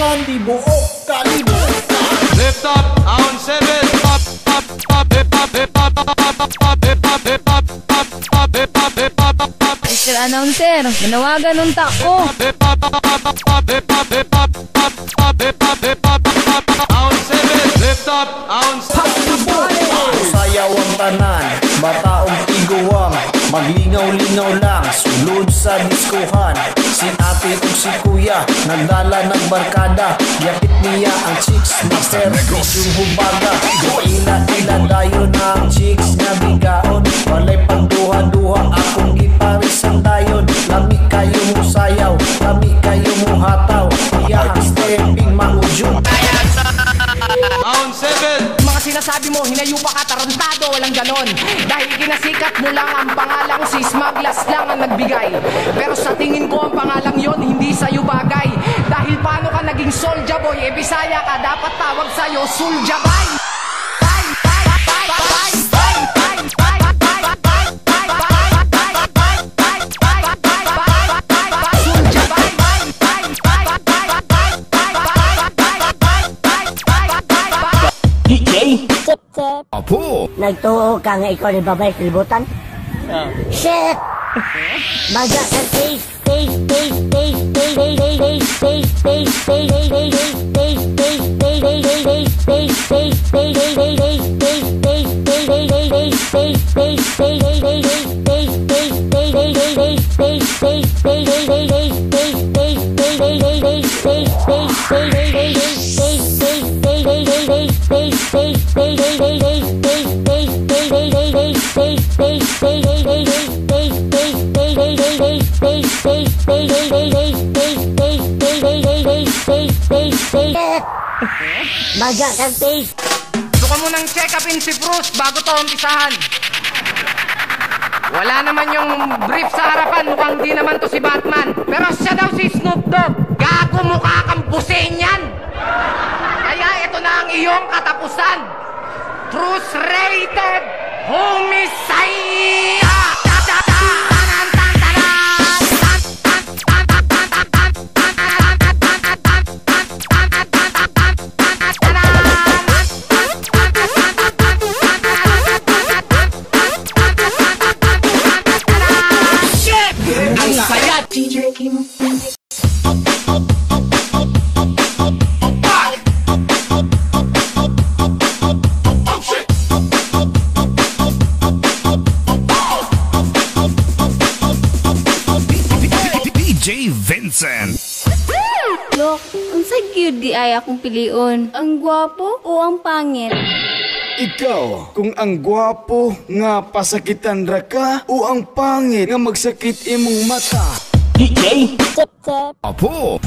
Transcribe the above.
Kailangan di buok kalibutan. Lift up, on 7, up, up, up, hip hop, hip hop, up, up, hip hop, hip hop, up, up, hip hop, hip hop, up. Mr. Announcer, manawagan ng tako. Hip hop, up, up, up, hip hop, hip hop, up, up, hip hop, hip hop, up, on 7, lift up, on 7. Sayaw ang tanan, bataong tiguang, maglingaw-lingaw lang, sulod sa diskuhan. Si ate o si kuya, nagdala ng barkada, yapit niya ang chicks, masterpiece yung hubaga. Ila-ila dayon ang chicks na bigaon, walay pagduha-duha akong gitaris ang dayon. Lami kayo mo sayaw, lami kayo mo hataw, iya ang stepping mangudyo. On 7. Mga sinasabi mo, hinayo pa ka, tarantado, walang ganon. Dahil kinasikat mo lang ang pangalang si Smaglas lang ang nagbigay. Pero sa tingin ko ang pangalang yon hindi sa'yo bagay. Dahil paano ka naging Soulja Boy, e Bisaya ka, dapat tawag sa'yo Soulja Boy. Apo! Nagtuo ka nga ikaw ni babay sa libutan? Shit! Baga ka taste, taste, taste, taste, taste, taste, taste, taste, Baga kang taste. Suka mo nang check upin si Bruce bago to umpisahan. Wala naman yung brief sa harapan, mukhang di naman to si Batman. Pero siya daw si Snoop Dogg. Gago, mukha kang busin yan. Kaya ito na ang iyong katapusan. Truth rated homicide. DJ Vincent. Look, ang cute di ay akong piliun. Ang gwapo o ang pangit? Ikaw, kung ang gwapo nga pasakitan ra ka o ang pangit nga magsakit imong mata. DJ Apo!